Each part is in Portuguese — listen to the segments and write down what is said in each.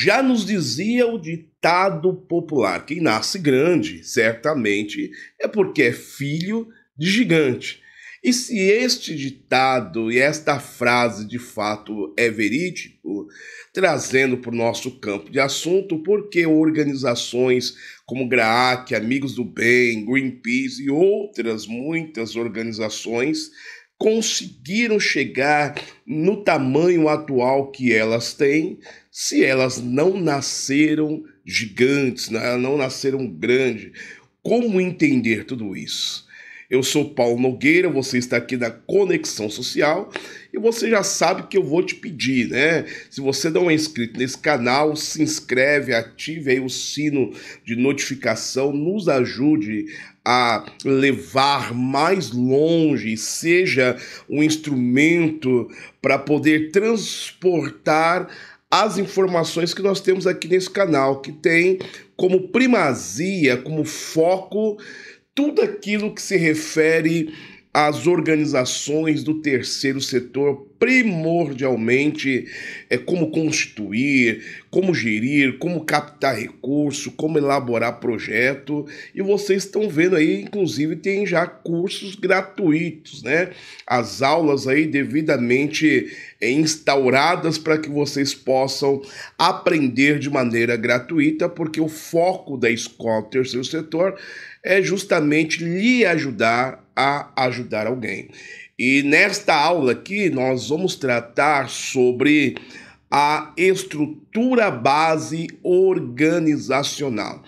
Já nos dizia o ditado popular: quem nasce grande, certamente é porque é filho de gigante. E se este ditado e esta frase de fato é verídico, trazendo para o nosso campo de assunto, por que organizações como GRAAC, Amigos do Bem, Greenpeace e outras muitas organizações conseguiram chegar no tamanho atual que elas têm, se elas não nasceram gigantes, não nasceram grandes? Como entender tudo isso? Eu sou Paulo Nogueira, você está aqui na Conexão Social e você já sabe que eu vou te pedir, né? Se você não é inscrito nesse canal, se inscreve, ative aí o sino de notificação, nos ajude a levar mais longe, seja um instrumento para poder transportar as informações que nós temos aqui nesse canal, que tem como primazia, como foco, tudo aquilo que se refere às organizações do terceiro setor, primordialmente como constituir, como gerir, como captar recurso, como elaborar projeto. E vocês estão vendo aí, inclusive, tem já cursos gratuitos, né? As aulas aí devidamente instauradas para que vocês possam aprender de maneira gratuita, porque o foco da escola do terceiro setor é justamente lhe ajudar a ajudar alguém. E nesta aula aqui nós vamos tratar sobre a estrutura base organizacional.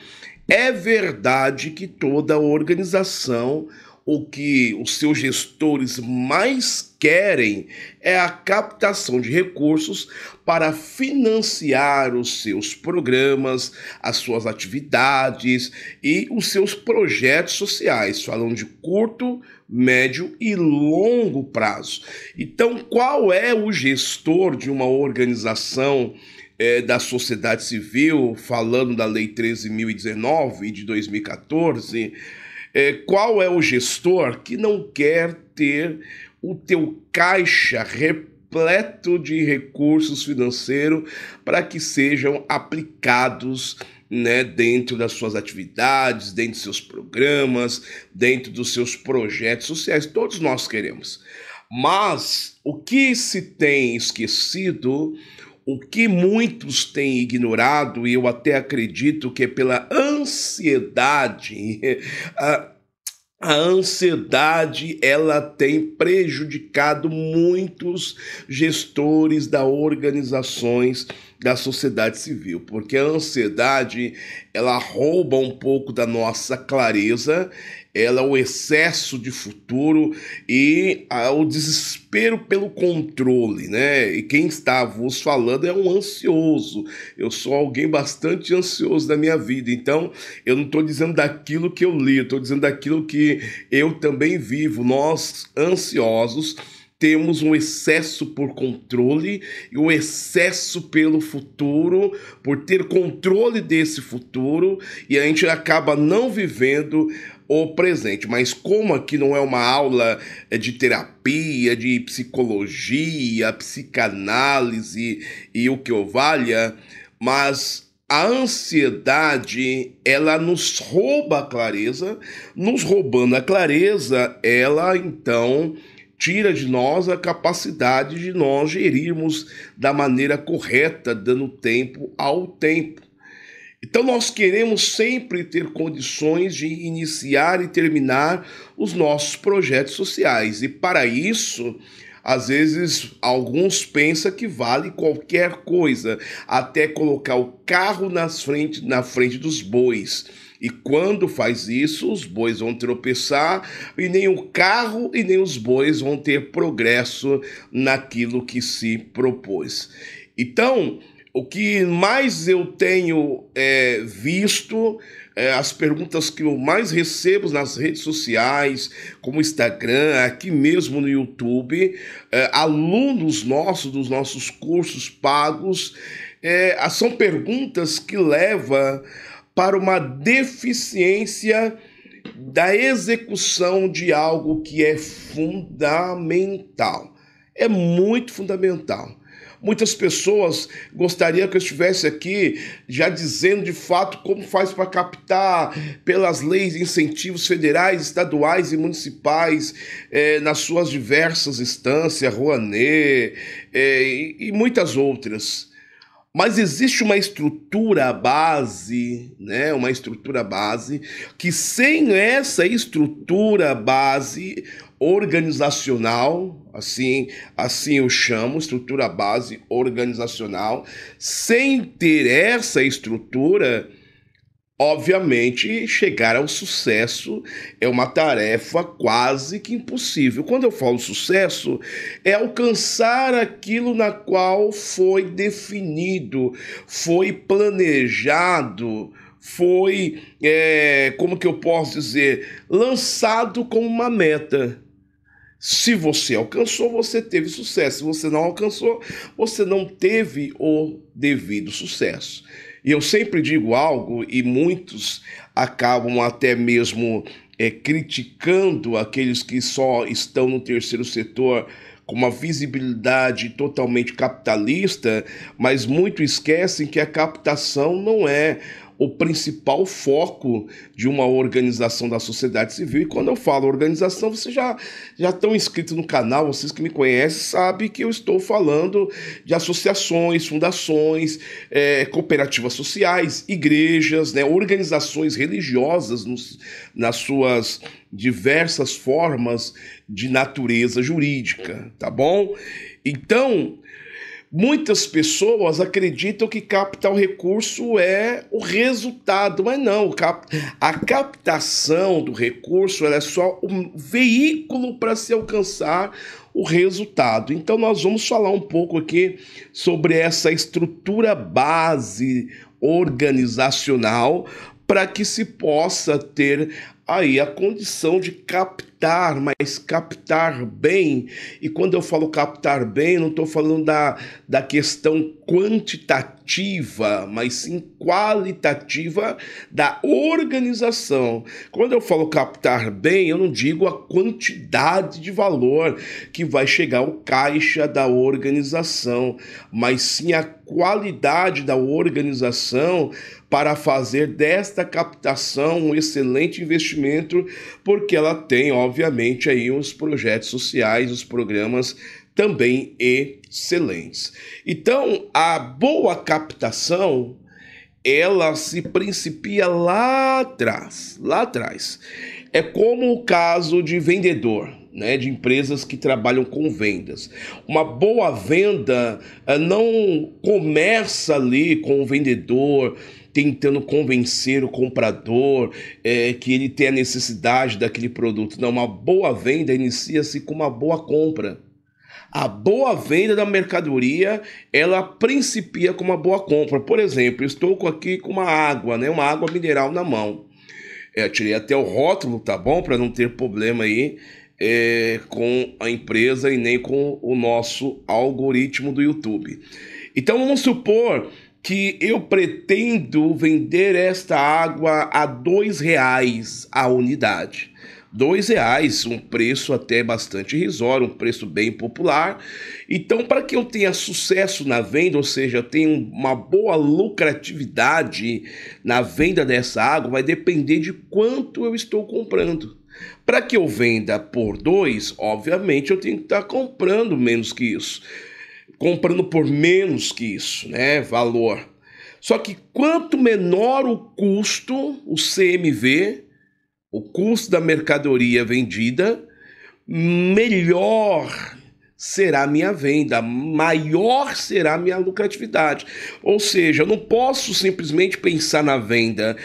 É verdade que toda organização, o que os seus gestores mais querem é a captação de recursos para financiar os seus programas, as suas atividades e os seus projetos sociais. Falam de curto, médio e longo prazo. Então, qual é o gestor de uma organização da sociedade civil, falando da Lei 13.019 de 2014, qual é o gestor que não quer ter o teu caixa repleto de recursos financeiros para que sejam aplicados, né, dentro das suas atividades, dentro dos seus programas, dentro dos seus projetos sociais? Todos nós queremos. Mas o que se tem esquecido, o que muitos têm ignorado, e eu até acredito que é pela ansiedade, a ansiedade, ela tem prejudicado muitos gestores das organizações da sociedade civil, porque a ansiedade, ela rouba um pouco da nossa clareza, ela é o excesso de futuro e o desespero pelo controle, né? E quem está vos falando é um ansioso. Eu sou alguém bastante ansioso da minha vida, então eu não estou dizendo daquilo que eu li, eu estou dizendo daquilo que eu também vivo. Nós, ansiosos, temos um excesso por controle e um excesso pelo futuro, por ter controle desse futuro, e a gente acaba não vivendo o presente. Mas como aqui não é uma aula de terapia, de psicologia, psicanálise e o que o valha, mas a ansiedade, ela nos rouba a clareza, nos roubando a clareza, ela então tira de nós a capacidade de nós gerirmos da maneira correta, dando tempo ao tempo. Então nós queremos sempre ter condições de iniciar e terminar os nossos projetos sociais. E para isso, às vezes, alguns pensam que vale qualquer coisa, até colocar o carro na frente dos bois. E quando faz isso, os bois vão tropeçar e nem o carro e nem os bois vão ter progresso naquilo que se propôs. Então, o que mais eu tenho visto, as perguntas que eu mais recebo nas redes sociais, como Instagram, aqui mesmo no YouTube, alunos nossos, dos nossos cursos pagos, são perguntas que levam para uma deficiência da execução de algo que é fundamental. É muito fundamental. Muitas pessoas gostariam que eu estivesse aqui já dizendo de fato como faz para captar pelas leis e incentivos federais, estaduais e municipais, nas suas diversas instâncias, Rouanet, e muitas outras. Mas existe uma estrutura base, né? Uma estrutura base, que sem essa estrutura base organizacional, assim eu chamo, estrutura base organizacional, sem ter essa estrutura, obviamente, chegar ao sucesso é uma tarefa quase que impossível. Quando eu falo sucesso, é alcançar aquilo na qual foi definido, foi planejado, foi, como que eu posso dizer, lançado como uma meta. Se você alcançou, você teve sucesso. Se você não alcançou, você não teve o devido sucesso. E eu sempre digo algo, e muitos acabam até mesmo criticando aqueles que só estão no terceiro setor com uma visibilidade totalmente capitalista, mas muito esquecem que a captação não é o principal foco de uma organização da sociedade civil. E quando eu falo organização, vocês já estão inscritos no canal, vocês que me conhecem sabem que eu estou falando de associações, fundações, cooperativas sociais, igrejas, né, organizações religiosas nas suas diversas formas de natureza jurídica, tá bom? Então, muitas pessoas acreditam que captar o recurso é o resultado, mas não. A captação do recurso é só um veículo para se alcançar o resultado. Então nós vamos falar um pouco aqui sobre essa estrutura base organizacional para que se possa ter aí a condição de captar, mas captar bem. E quando eu falo captar bem, não estou falando da questão quantitativa, mas sim qualitativa da organização. Quando eu falo captar bem, eu não digo a quantidade de valor que vai chegar ao caixa da organização, mas sim a qualidade da organização para fazer desta captação um excelente investimento, porque ela tem, obviamente, aí os projetos sociais, os programas também excelentes. Então, a boa captação, ela se principia lá atrás. É como o caso de vendedor, né, de empresas que trabalham com vendas. Uma boa venda não começa ali com o vendedor tentando convencer o comprador que ele tem a necessidade daquele produto. Não, uma boa venda inicia-se com uma boa compra. A boa venda da mercadoria, ela principia com uma boa compra. Por exemplo, eu estou aqui com uma água, né, uma água mineral na mão. Eu tirei até o rótulo, tá bom? Para não ter problema aí com a empresa e nem com o nosso algoritmo do YouTube. Então vamos supor que eu pretendo vender esta água a R$2 a unidade. R$2, um preço até bastante irrisório, um preço bem popular. Então, para que eu tenha sucesso na venda, ou seja, eu tenha uma boa lucratividade na venda dessa água, vai depender de quanto eu estou comprando. Para que eu venda por 2, obviamente eu tenho que estar comprando menos que isso. Comprando por menos que isso, né? Valor. Só que quanto menor o custo, o CMV, o custo da mercadoria vendida, melhor será a minha venda, maior será a minha lucratividade. Ou seja, eu não posso simplesmente pensar na venda.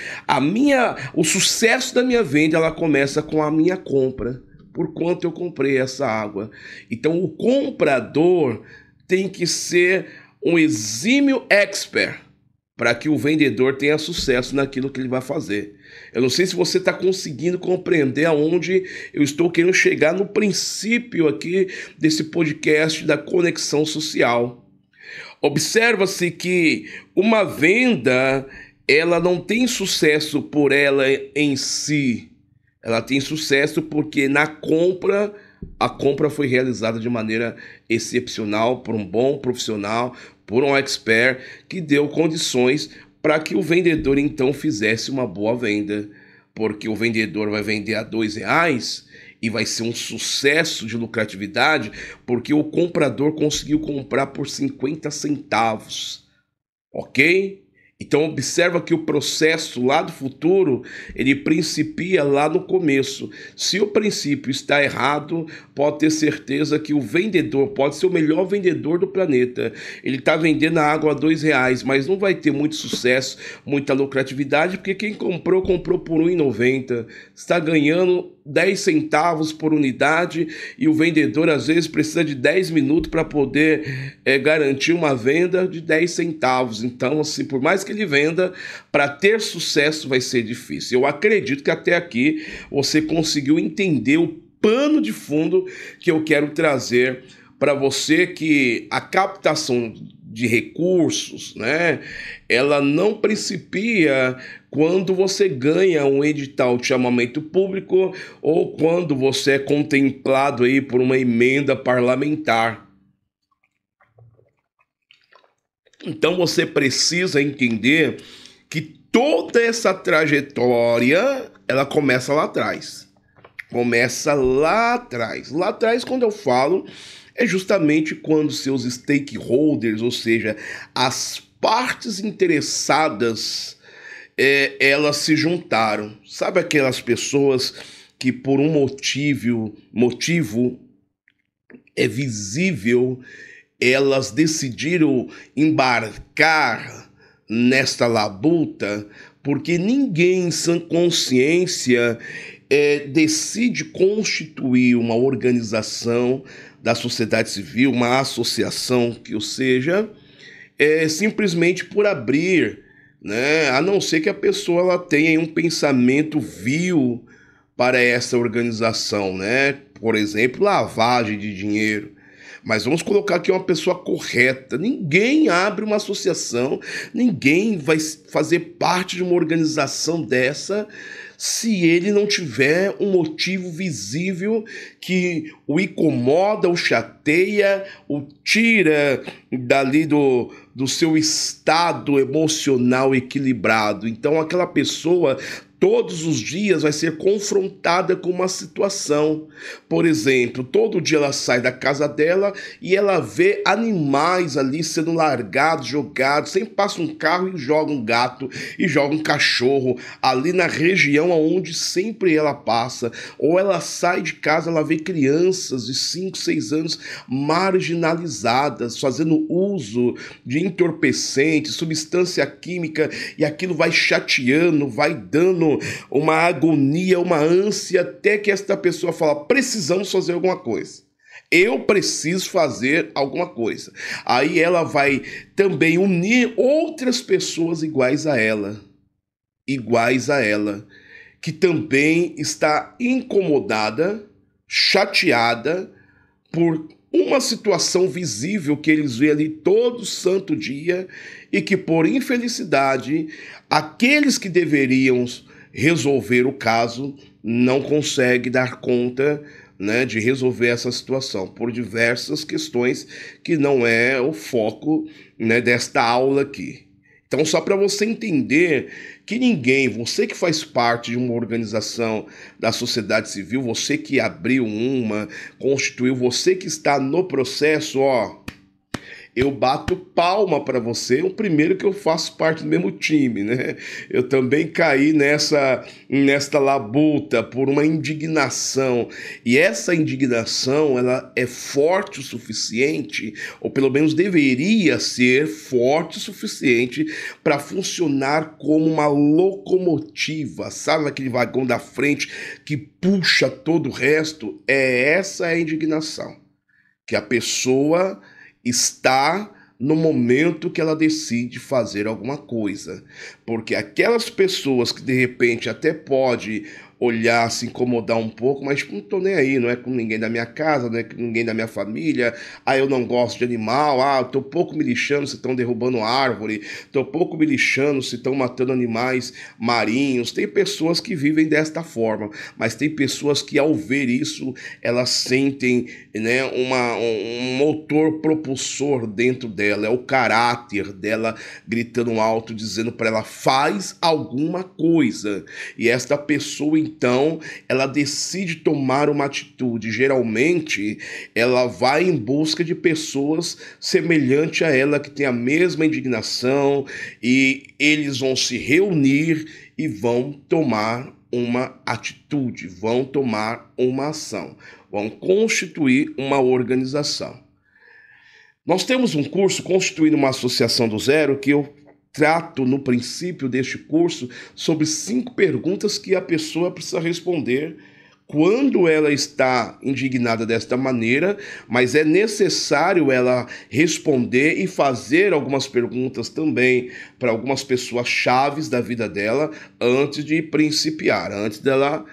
O sucesso da minha venda, ela começa com a minha compra. Por quanto eu comprei essa água. Então, o comprador tem que ser um exímio expert para que o vendedor tenha sucesso naquilo que ele vai fazer. Eu não sei se você está conseguindo compreender aonde eu estou querendo chegar no princípio aqui desse podcast da conexão social. Observa-se que uma venda, ela não tem sucesso por ela em si. Ela tem sucesso porque na compra a compra foi realizada de maneira excepcional por um bom profissional, por um expert que deu condições para que o vendedor então fizesse uma boa venda, porque o vendedor vai vender a R$ 2 e vai ser um sucesso de lucratividade, porque o comprador conseguiu comprar por 50 centavos, ok? Então observa que o processo lá do futuro, ele principia lá no começo. Se o princípio está errado, pode ter certeza que o vendedor pode ser o melhor vendedor do planeta. Ele está vendendo a água a R$ 2, mas não vai ter muito sucesso, muita lucratividade, porque quem comprou, comprou por R$ 1,90. Está ganhando 10 centavos por unidade e o vendedor às vezes precisa de 10 minutos para poder garantir uma venda de 10 centavos. Então, assim, por mais que ele venda, para ter sucesso vai ser difícil. Eu acredito que até aqui você conseguiu entender o pano de fundo que eu quero trazer para você, que a captação de recursos, né, ela não principia quando você ganha um edital de chamamento público ou quando você é contemplado aí por uma emenda parlamentar. Então você precisa entender que toda essa trajetória, ela começa lá atrás. Começa lá atrás. Lá atrás, quando eu falo, é justamente quando seus stakeholders, ou seja, as partes interessadas, elas se juntaram. Sabe aquelas pessoas que por um motivo é visível, elas decidiram embarcar nesta labuta, porque ninguém em sã consciência decide constituir uma organização da sociedade civil, uma associação que o seja, simplesmente por abrir, né? A não ser que a pessoa ela tenha um pensamento vil para essa organização, né? Por exemplo, lavagem de dinheiro. Mas vamos colocar aqui uma pessoa correta. Ninguém abre uma associação, ninguém vai fazer parte de uma organização dessa se ele não tiver um motivo visível que o incomoda, o chateia, o tira dali do seu estado emocional equilibrado. Então aquela pessoa todos os dias vai ser confrontada com uma situação. Por exemplo, todo dia ela sai da casa dela e ela vê animais ali sendo largados, jogados. Sempre passa um carro e joga um gato e joga um cachorro ali na região onde sempre ela passa. Ou ela sai de casa, ela vê crianças de 5, 6 anos marginalizadas, fazendo uso de entorpecentes, substância química, e aquilo vai chateando, vai dando uma agonia, uma ânsia, até que esta pessoa fala: precisamos fazer alguma coisa. Eu preciso fazer alguma coisa. Aí ela vai também unir outras pessoas iguais a ela, que também está incomodada, chateada por uma situação visível que eles veem ali todo santo dia e que, por infelicidade, aqueles que deveriam resolver o caso não conseguem dar conta, né, de resolver essa situação por diversas questões que não é o foco, né, desta aula aqui. Então, só para você entender que ninguém, você que faz parte de uma organização da sociedade civil, você que abriu uma, constituiu, você que está no processo, ó, eu bato palma para você, o primeiro que eu faço parte do mesmo time, né? Eu também caí nesta labuta por uma indignação, e essa indignação, ela é forte o suficiente, ou pelo menos deveria ser forte o suficiente para funcionar como uma locomotiva, sabe aquele vagão da frente que puxa todo o resto? Essa é a indignação, que a pessoa está no momento que ela decide fazer alguma coisa. Porque aquelas pessoas que de repente até pode olhar, se incomodar um pouco, mas tipo, não tô nem aí, não é com ninguém da minha casa, não é com ninguém da minha família, eu não gosto de animal, eu tô pouco me lixando se estão derrubando árvore, tô pouco me lixando se estão matando animais marinhos. Tem pessoas que vivem desta forma, mas tem pessoas que ao ver isso, elas sentem, né, um motor propulsor dentro dela, é o caráter dela gritando alto, dizendo para ela, faz alguma coisa. E esta pessoa, então, ela decide tomar uma atitude. Geralmente, ela vai em busca de pessoas semelhantes a ela, que tem a mesma indignação, e eles vão se reunir e vão tomar uma atitude, vão tomar uma ação, vão constituir uma organização. Nós temos um curso, Constituindo uma Associação do Zero, que eu trato no princípio deste curso sobre 5 perguntas que a pessoa precisa responder quando ela está indignada desta maneira, mas é necessário ela responder e fazer algumas perguntas também para algumas pessoas chaves da vida dela antes de principiar, antes dela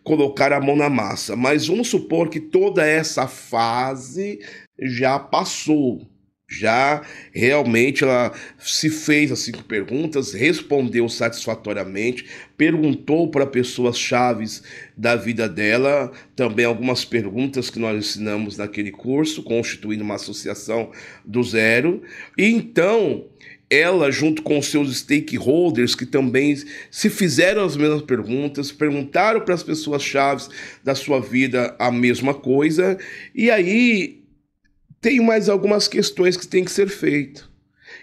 colocar a mão na massa. Mas vamos supor que toda essa fase já passou. Já realmente ela se fez as 5 perguntas, respondeu satisfatoriamente, perguntou para pessoas chaves da vida dela, também algumas perguntas que nós ensinamos naquele curso, Constituindo uma Associação do Zero, e então ela, junto com os seus stakeholders, que também se fizeram as mesmas perguntas, perguntaram para as pessoas chaves da sua vida a mesma coisa, e aí tem mais algumas questões que têm que ser feitas.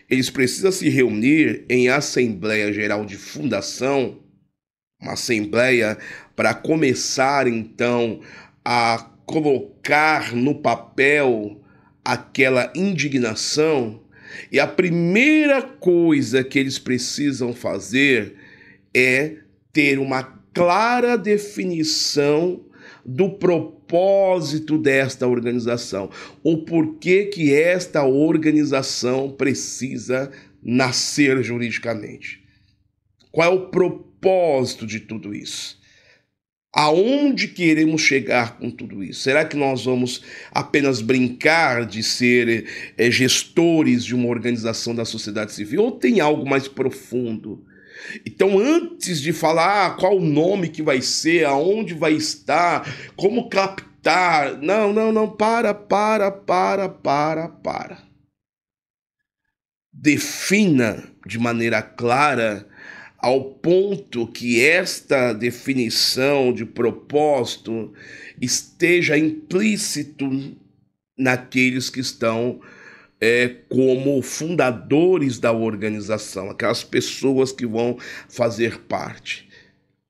Eles precisam se reunir em Assembleia Geral de Fundação, uma assembleia para começar, então, a colocar no papel aquela indignação. E a primeira coisa que eles precisam fazer é ter uma clara definição do propósito desta organização, o porquê que esta organização precisa nascer juridicamente. Qual é o propósito de tudo isso? Aonde queremos chegar com tudo isso? Será que nós vamos apenas brincar de ser gestores de uma organização da sociedade civil ou tem algo mais profundo? Então, antes de falar qual o nome que vai ser, aonde vai estar, como captar, não, para. Defina de maneira clara, ao ponto que esta definição de propósito esteja implícito naqueles que estão como fundadores da organização, aquelas pessoas que vão fazer parte.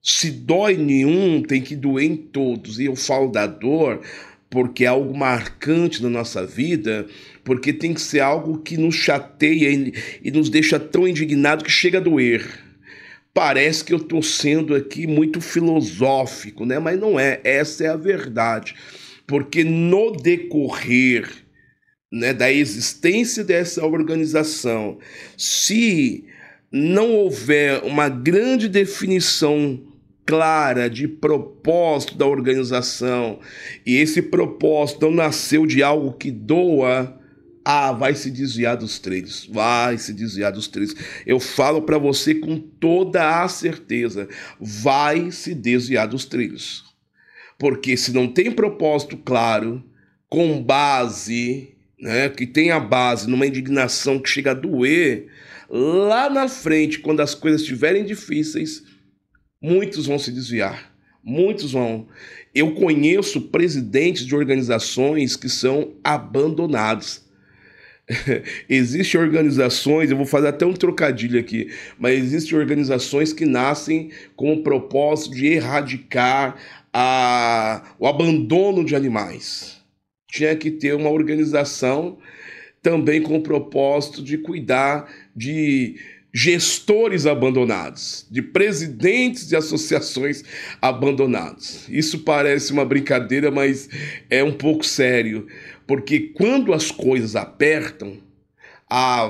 Se dói nenhum, tem que doer em todos. E eu falo da dor porque é algo marcante na nossa vida, porque tem que ser algo que nos chateia e nos deixa tão indignados que chega a doer. Parece que eu estou sendo aqui muito filosófico, né? Mas não é, essa é a verdade. Porque no decorrer, né, da existência dessa organização, se não houver uma grande definição clara de propósito da organização, e esse propósito não nasceu de algo que doa, vai se desviar dos trilhos, vai se desviar dos trilhos. Eu falo para você com toda a certeza, vai se desviar dos trilhos. Porque se não tem propósito claro, com base, né, que tem a base numa indignação que chega a doer, lá na frente, quando as coisas estiverem difíceis, muitos vão se desviar, muitos vão. Eu conheço presidentes de organizações que são abandonados. Existem organizações, eu vou fazer até um trocadilho aqui, mas existem organizações que nascem com o propósito de erradicar o abandono de animais. Tinha que ter uma organização também com o propósito de cuidar de gestores abandonados, de presidentes de associações abandonados. Isso parece uma brincadeira, mas é um pouco sério, porque quando as coisas apertam,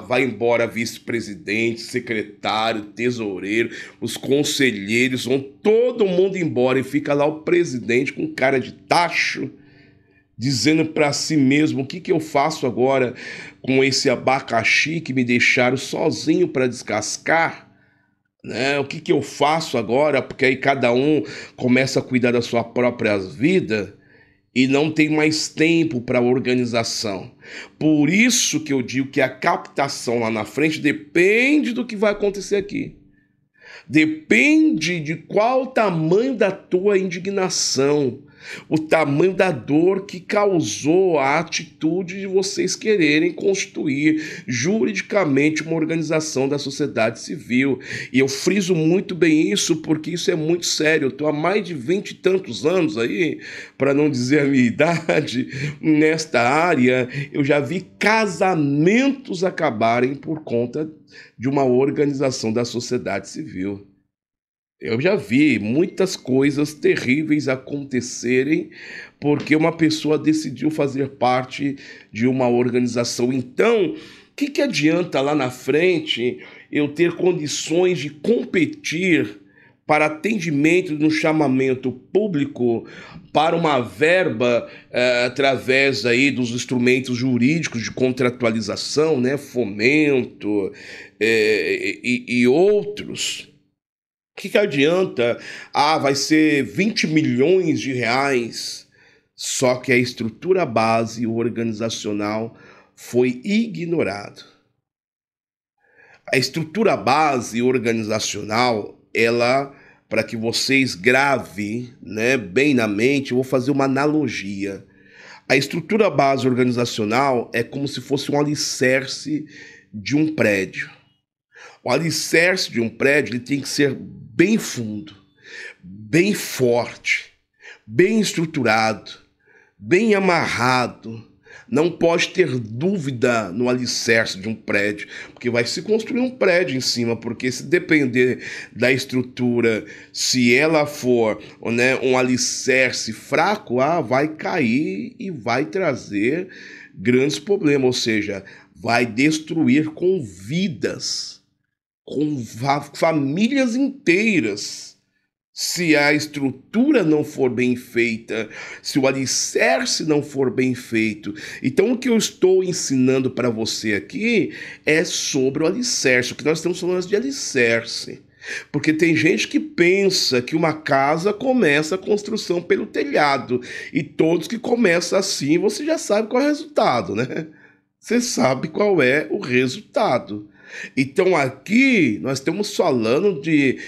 Vai embora vice-presidente, secretário, tesoureiro, os conselheiros, vão todo mundo embora e fica lá o presidente com cara de tacho, dizendo para si mesmo: o que que eu faço agora com esse abacaxi que me deixaram sozinho para descascar? Né? O que que eu faço agora? Porque aí cada um começa a cuidar da sua própria vida e não tem mais tempo para a organização. Por isso que eu digo que a captação lá na frente depende do que vai acontecer aqui. Depende de qual o tamanho da tua indignação, o tamanho da dor que causou a atitude de vocês quererem constituir juridicamente uma organização da sociedade civil. E eu friso muito bem isso porque isso é muito sério. Eu estou há mais de 20 e tantos anos aí, para não dizer a minha idade, nesta área. Eu já vi casamentos acabarem por conta de uma organização da sociedade civil. Eu já vi muitas coisas terríveis acontecerem porque uma pessoa decidiu fazer parte de uma organização. Então, o que adianta lá na frente eu ter condições de competir para atendimento no chamamento público para uma verba através aí dos instrumentos jurídicos de contratualização, né, fomento e outros? O que adianta? Vai ser 20 milhões de reais. Só que a estrutura base organizacional foi ignorada. A estrutura base organizacional, ela, para que vocês gravem, né, bem na mente, eu vou fazer uma analogia. A estrutura base organizacional é como se fosse um alicerce de um prédio. O alicerce de um prédio ele tem que ser bem fundo, bem forte, bem estruturado, bem amarrado. Não pode ter dúvida no alicerce de um prédio, porque vai se construir um prédio em cima, porque se depender da estrutura, se ela for, né, um alicerce fraco, vai cair e vai trazer grandes problemas, ou seja, vai destruir com vidas, com famílias inteiras. Se a estrutura não for bem feita, se o alicerce não for bem feito. Então o que eu estou ensinando para você aqui é sobre o alicerce, o que nós estamos falando de alicerce. Porque tem gente que pensa que uma casa começa a construção pelo telhado, e todos que começam assim, você já sabe qual é o resultado, né? Você sabe qual é o resultado. Então aqui nós estamos falando de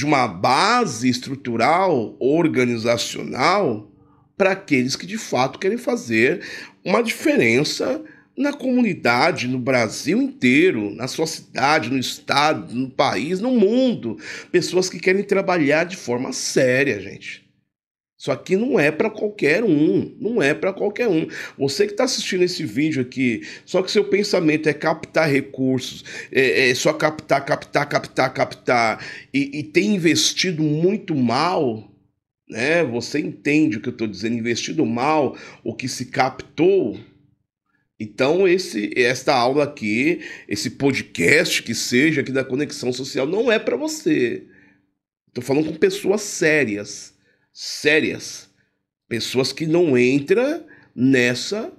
uma base estrutural, organizacional, para aqueles que de fato querem fazer uma diferença na comunidade, no Brasil inteiro, na sua cidade, no estado, no país, no mundo. Pessoas que querem trabalhar de forma séria, gente. Isso aqui não é para qualquer um, não é para qualquer um. Você que está assistindo esse vídeo aqui, só que seu pensamento é captar recursos, só captar, e tem investido muito mal, né? Você entende o que eu estou dizendo, investido mal, o que se captou. Então esta aula aqui, esse podcast que seja aqui da Conexão Social, não é para você. Estou falando com pessoas sérias, pessoas que não entram nessa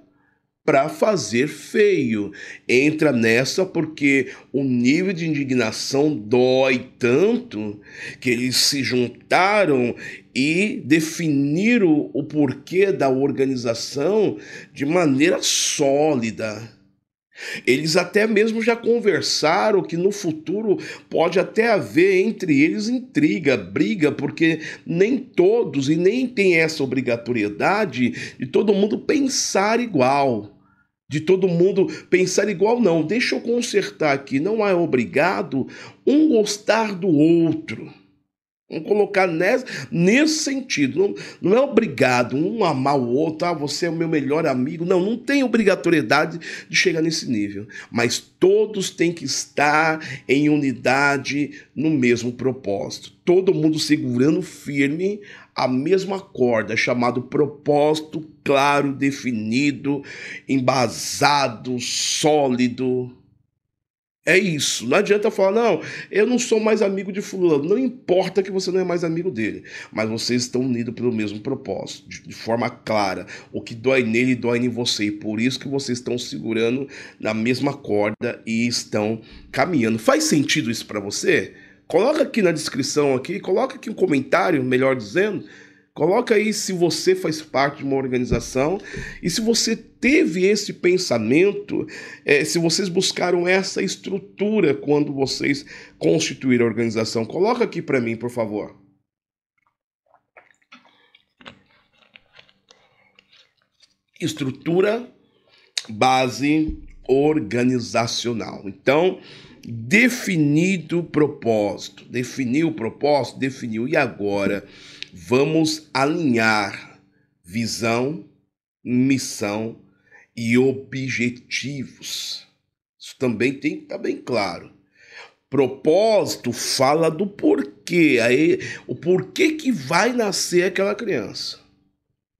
para fazer feio, entra nessa porque o nível de indignação dói tanto que eles se juntaram e definiram o porquê da organização de maneira sólida. Eles até mesmo já conversaram que no futuro pode até haver entre eles intriga, briga, porque nem todos e nem tem essa obrigatoriedade de todo mundo pensar igual. De todo mundo pensar igual, não. Deixa eu consertar aqui. Não é obrigado um gostar do outro. Vamos colocar nesse sentido. Não é obrigado um amar o outro, você é o meu melhor amigo. Não tem obrigatoriedade de chegar nesse nível. Mas todos têm que estar em unidade no mesmo propósito. Todo mundo segurando firme a mesma corda, chamado propósito claro, definido, embasado, sólido. É isso. Não adianta falar, não, eu não sou mais amigo de fulano. Não importa que você não é mais amigo dele, mas vocês estão unidos pelo mesmo propósito, de forma clara. O que dói nele, dói em você. E por isso que vocês estão segurando na mesma corda e estão caminhando. Faz sentido isso para você? Coloca aqui na descrição, aqui, coloca aqui um comentário, melhor dizendo. Coloca aí se você faz parte de uma organização e se você teve esse pensamento, se vocês buscaram essa estrutura quando vocês constituíram a organização. Coloca aqui para mim, por favor. Estrutura, base organizacional. Então, definido o propósito. Definiu o propósito? Definiu. E agora? Vamos alinhar visão, missão e objetivos. Isso também tem que estar bem claro. Propósito fala do porquê, aí, o porquê que vai nascer aquela criança.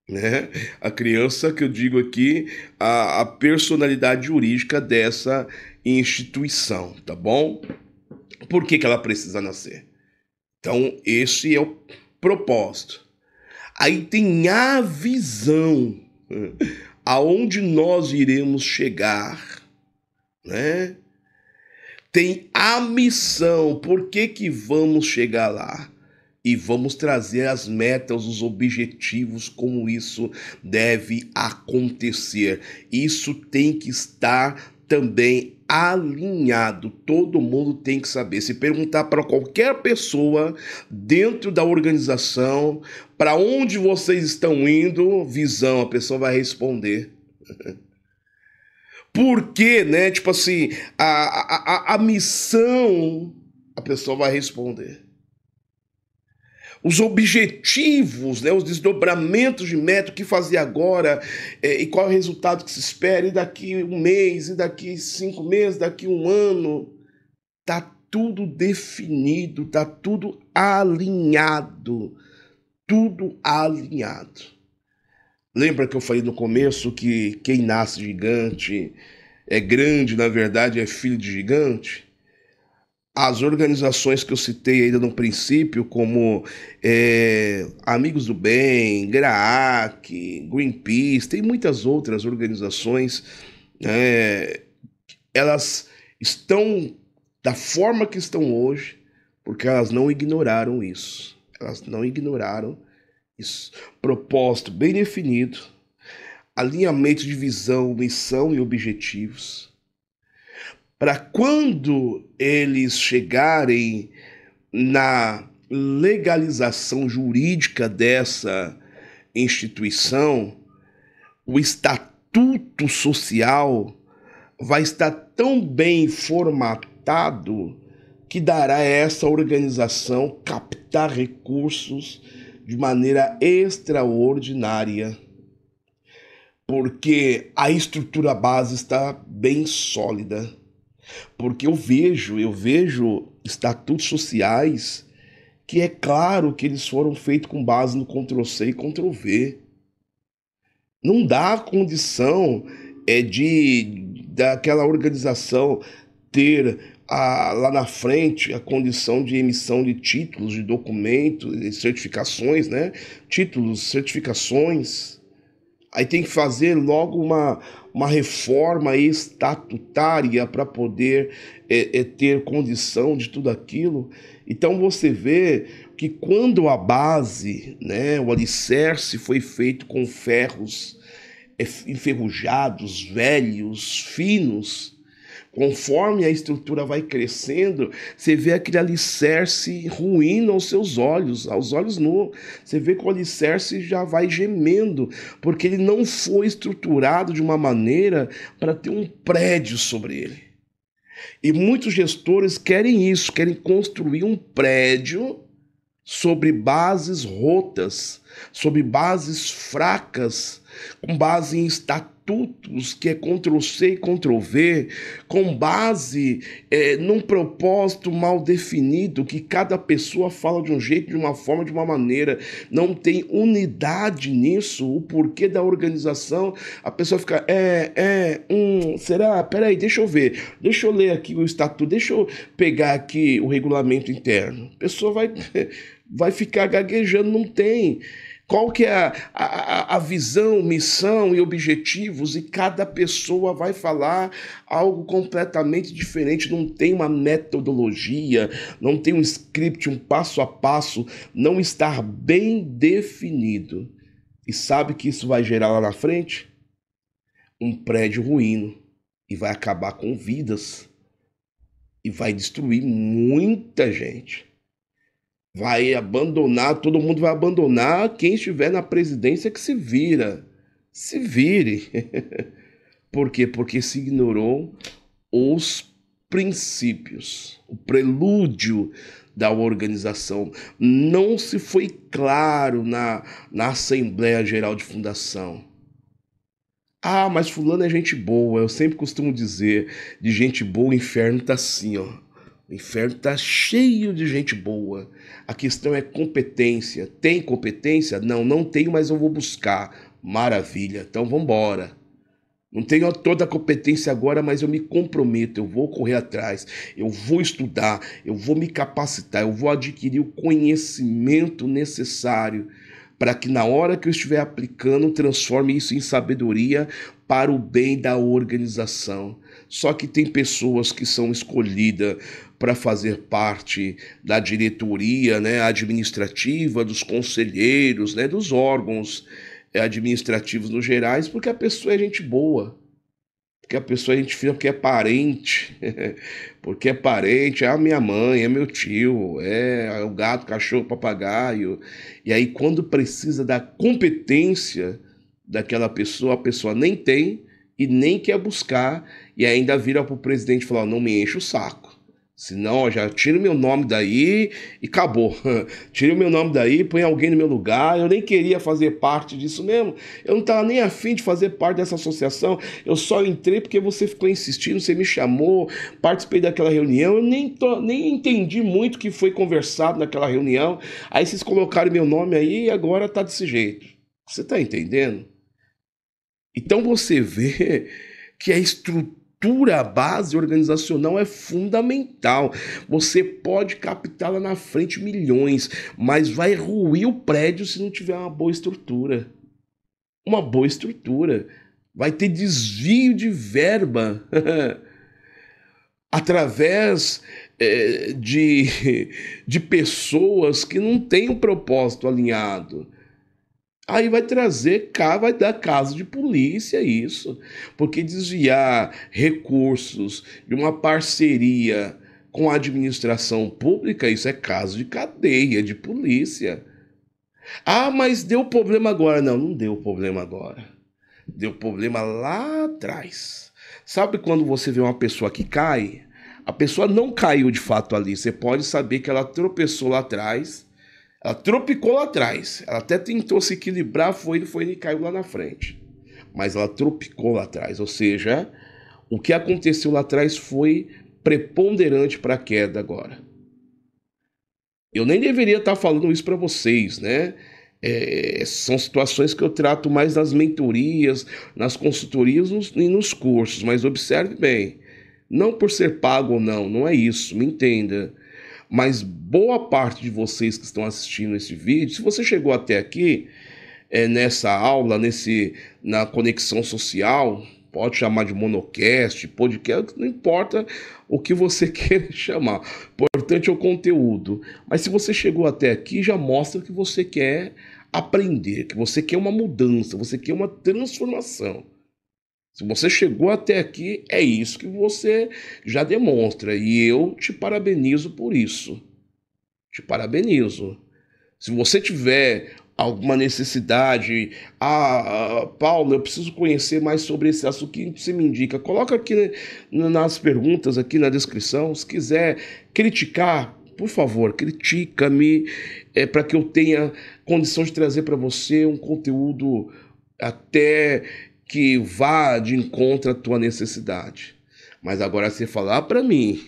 Né? A criança que eu digo aqui, a personalidade jurídica dessa instituição, tá bom? Por que ela precisa nascer? Então, esse é o propósito. Aí tem a visão, aonde nós iremos chegar, né? Tem a missão, por que vamos chegar lá? E vamos trazer as metas, os objetivos, como isso deve acontecer. Isso tem que estar também alinhado, todo mundo tem que saber. Se perguntar para qualquer pessoa dentro da organização, para onde vocês estão indo, visão, a pessoa vai responder. Por quê, né? Tipo assim, a missão, a pessoa vai responder. Os objetivos, né, os desdobramentos de meta, o que fazer agora, e qual é o resultado que se espera, e daqui um mês, e daqui 5 meses, daqui um ano. Tá tudo definido, tá tudo alinhado. Tudo alinhado. Lembra que eu falei no começo que quem nasce gigante é grande, na verdade é filho de gigante? As organizações que eu citei ainda no princípio, como Amigos do Bem, GRAAC, Greenpeace, tem muitas outras organizações, elas estão da forma que estão hoje, porque elas não ignoraram isso. Elas não ignoraram isso. Propósito bem definido, alinhamento de visão, missão e objetivos. Para quando eles chegarem na legalização jurídica dessa instituição, o estatuto social vai estar tão bem formatado que dará a essa organização captar recursos de maneira extraordinária, porque a estrutura base está bem sólida. Porque eu vejo estatutos sociais que é claro que eles foram feitos com base no Ctrl+C e Ctrl+V. Não dá condição daquela organização ter lá na frente a condição de emissão de títulos, de documentos, de certificações, né? Títulos, certificações. Aí tem que fazer logo uma reforma estatutária para poder ter condição de tudo aquilo. Então você vê que quando a base, né, o alicerce foi feito com ferros enferrujados, velhos, finos, conforme a estrutura vai crescendo, você vê aquele alicerce ruindo aos seus olhos, aos olhos nus. Você vê que o alicerce já vai gemendo, porque ele não foi estruturado de uma maneira para ter um prédio sobre ele. E muitos gestores querem isso, querem construir um prédio sobre bases rotas, sobre bases fracas, com base em estatutos, que é Ctrl+C e Ctrl+V, com base num propósito mal definido, que cada pessoa fala de um jeito, de uma forma, de uma maneira, não tem unidade nisso, o porquê da organização, a pessoa fica, será? Peraí, deixa eu ver, deixa eu ler aqui o estatuto, deixa eu pegar aqui o regulamento interno. A pessoa vai ficar gaguejando, não tem. Qual que é a visão, missão e objetivos, e cada pessoa vai falar algo completamente diferente, não tem uma metodologia, não tem um script, um passo a passo, não está bem definido. E sabe que isso vai gerar lá na frente? Um prédio ruíno, e vai acabar com vidas, e vai destruir muita gente. Vai abandonar, todo mundo vai abandonar, quem estiver na presidência que se vira. Se vire. Por quê? Porque se ignorou os princípios, o prelúdio da organização. Não se foi claro na Assembleia Geral de Fundação. Ah, mas fulano é gente boa. Eu sempre costumo dizer, de gente boa o inferno tá assim, ó. O inferno está cheio de gente boa. A questão é competência. Tem competência? Não, não tenho, mas eu vou buscar. Maravilha. Então vamos embora. Não tenho toda a competência agora, mas eu me comprometo. Eu vou correr atrás. Eu vou estudar. Eu vou me capacitar. Eu vou adquirir o conhecimento necessário para que na hora que eu estiver aplicando, transforme isso em sabedoria para o bem da organização. Só que tem pessoas que são escolhidas para fazer parte da diretoria, né, administrativa, dos conselheiros, né, dos órgãos administrativos no gerais, porque a pessoa é gente boa, porque a pessoa é gente fina, porque é parente, porque é parente, é a minha mãe, é meu tio, é o gato, cachorro, papagaio. E aí quando precisa da competência daquela pessoa, a pessoa nem tem e nem quer buscar, e ainda vira para o presidente e fala, não me enche o saco. Senão, já tira o meu nome daí e acabou. Tira o meu nome daí, põe alguém no meu lugar. Eu nem queria fazer parte disso mesmo. Eu não estava nem afim de fazer parte dessa associação. Eu só entrei porque você ficou insistindo, você me chamou, participei daquela reunião. Eu nem entendi muito o que foi conversado naquela reunião. Aí vocês colocaram meu nome aí e agora tá desse jeito. Você está entendendo? Então você vê que a estrutura, a base organizacional é fundamental. Você pode captar lá na frente milhões, mas vai ruir o prédio se não tiver uma boa estrutura. Uma boa estrutura. Vai ter desvio de verba através de pessoas que não têm um propósito alinhado. Aí vai dar caso de polícia isso, porque desviar recursos de uma parceria com a administração pública, isso é caso de cadeia, de polícia. Ah, mas deu problema agora. Não, não deu problema agora. Deu problema lá atrás. Sabe quando você vê uma pessoa que cai? A pessoa não caiu de fato ali, você pode saber que ela tropeçou lá atrás. Ela tropicou lá atrás. Ela até tentou se equilibrar, foi e caiu lá na frente. Mas ela tropicou lá atrás. Ou seja, o que aconteceu lá atrás foi preponderante para a queda agora. Eu nem deveria estar falando isso para vocês, né? São situações que eu trato mais nas mentorias, nas consultorias e nos cursos. Mas observe bem. Não por ser pago ou não, não é isso. Me entenda. Mas boa parte de vocês que estão assistindo esse vídeo, se você chegou até aqui, nessa aula, na conexão social, pode chamar de monocast, podcast, não importa o que você queira chamar. O importante é o conteúdo. Mas se você chegou até aqui, já mostra que você quer aprender, que você quer uma mudança, você quer uma transformação. Se você chegou até aqui, é isso que você já demonstra. E eu te parabenizo por isso. Te parabenizo. Se você tiver alguma necessidade, Paulo, eu preciso conhecer mais sobre esse assunto, que você me indica. Coloca aqui nas perguntas, aqui na descrição. Se quiser criticar, por favor, critica-me, para que eu tenha condição de trazer para você um conteúdo até que vá de encontro à tua necessidade. Mas agora você falar para mim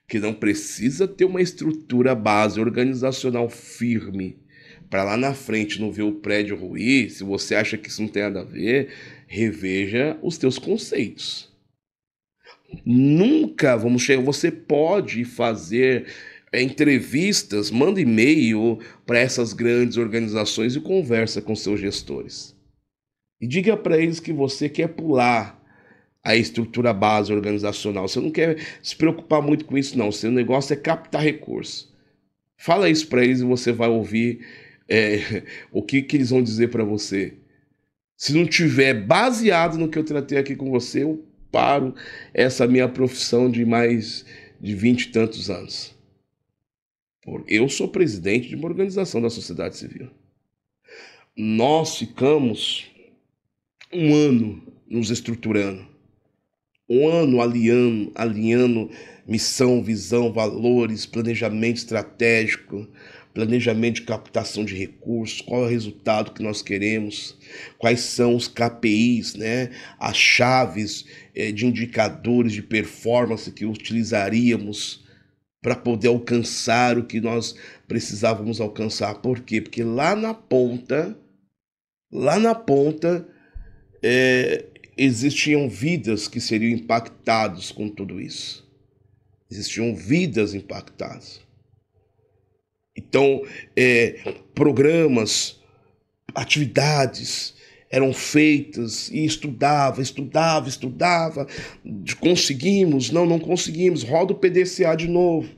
que não precisa ter uma estrutura base organizacional firme para lá na frente não ver o prédio ruir, se você acha que isso não tem nada a ver, reveja os teus conceitos. Nunca vamos chegar. Você pode fazer entrevistas, manda e-mail para essas grandes organizações e conversa com seus gestores. E diga para eles que você quer pular a estrutura base organizacional. Você não quer se preocupar muito com isso, não. Seu negócio é captar recursos. Fala isso para eles e você vai ouvir o que eles vão dizer para você. Se não tiver baseado no que eu tratei aqui com você, eu paro essa minha profissão de mais de 20 e tantos anos. Eu sou presidente de uma organização da sociedade civil. Nós ficamos um ano nos estruturando, um ano alinhando missão, visão, valores, planejamento estratégico, planejamento de captação de recursos, qual é o resultado que nós queremos, quais são os KPIs, né? As chaves de indicadores de performance que utilizaríamos para poder alcançar o que nós precisávamos alcançar. Por quê? Porque lá na ponta, existiam vidas que seriam impactadas com tudo isso. Existiam vidas impactadas. Então, programas, atividades eram feitas e estudava. Conseguimos? Não conseguimos. Roda o PDCA de novo.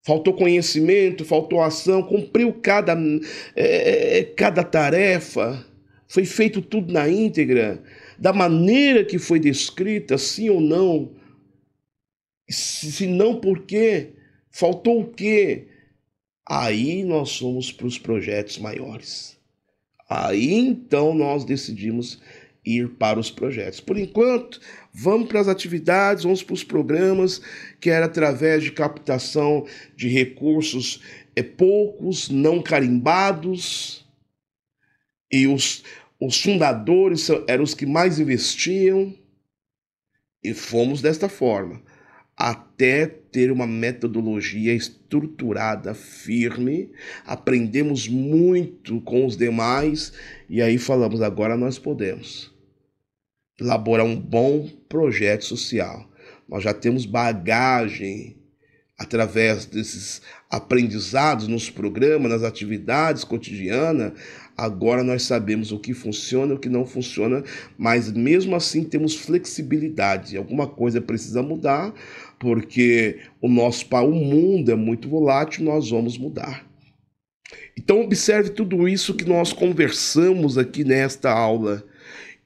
Faltou conhecimento, faltou ação, cumpriu cada tarefa. Foi feito tudo na íntegra, da maneira que foi descrita, sim ou não? Se não, por quê? Faltou o quê? Aí nós fomos para os projetos maiores. Aí então nós decidimos ir para os projetos. Por enquanto, vamos para as atividades, vamos para os programas, que era através de captação de recursos poucos, não carimbados, e os fundadores eram os que mais investiam, e fomos desta forma, até ter uma metodologia estruturada, firme, aprendemos muito com os demais, e aí falamos, agora nós podemos elaborar um bom projeto social. Nós já temos bagagem através desses aprendizados nos programas, nas atividades cotidianas. Agora nós sabemos o que funciona e o que não funciona, mas mesmo assim temos flexibilidade. Alguma coisa precisa mudar, porque o mundo é muito volátil, nós vamos mudar. Então observe tudo isso que nós conversamos aqui nesta aula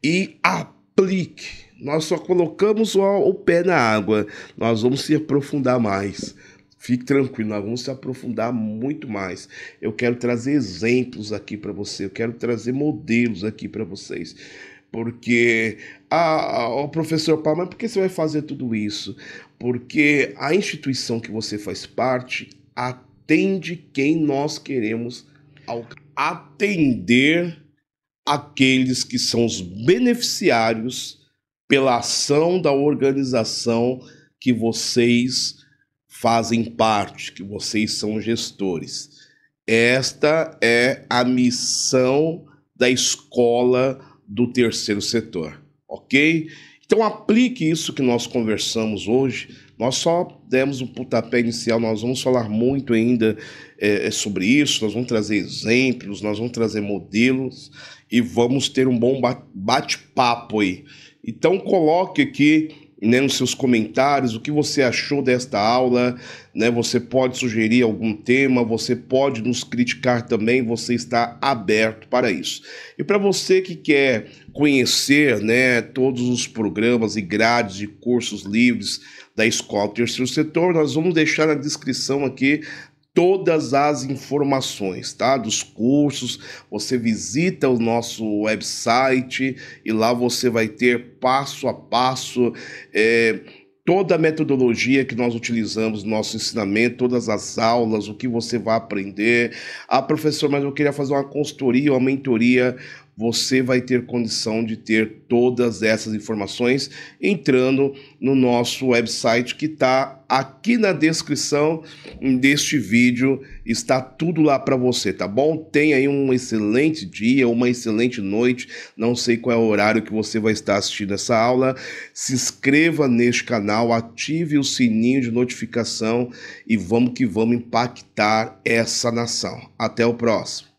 e aplique. Nós só colocamos o pé na água, nós vamos se aprofundar mais. Fique tranquilo, nós vamos se aprofundar muito mais. Eu quero trazer exemplos aqui para você, eu quero trazer modelos aqui para vocês. Porque, o professor Paulo, mas por que você vai fazer tudo isso? Porque a instituição que você faz parte atende quem nós queremos atender, aqueles que são os beneficiários pela ação da organização que vocês fazem parte, que vocês são gestores. Esta é a missão da escola do terceiro setor, ok? Então aplique isso que nós conversamos hoje. Nós só demos um pontapé inicial, nós vamos falar muito ainda sobre isso, nós vamos trazer exemplos, nós vamos trazer modelos e vamos ter um bom bate-papo aí. Então coloque aqui, né, nos seus comentários o que você achou desta aula, né? Você pode sugerir algum tema, você pode nos criticar também, você está aberto para isso. E para você que quer conhecer, né, todos os programas e grades de cursos livres da Escola do Terceiro Setor, nós vamos deixar na descrição aqui todas as informações, tá? Dos cursos. Você visita o nosso website e lá você vai ter passo a passo toda a metodologia que nós utilizamos no nosso ensinamento, todas as aulas, o que você vai aprender. Ah, professor, mas eu queria fazer uma consultoria, uma mentoria. Você vai ter condição de ter todas essas informações entrando no nosso website, que está aqui na descrição deste vídeo, está tudo lá para você, tá bom? Tenha aí um excelente dia, uma excelente noite, não sei qual é o horário que você vai estar assistindo essa aula. Se inscreva neste canal, ative o sininho de notificação e vamos que vamos impactar essa nação. Até o próximo.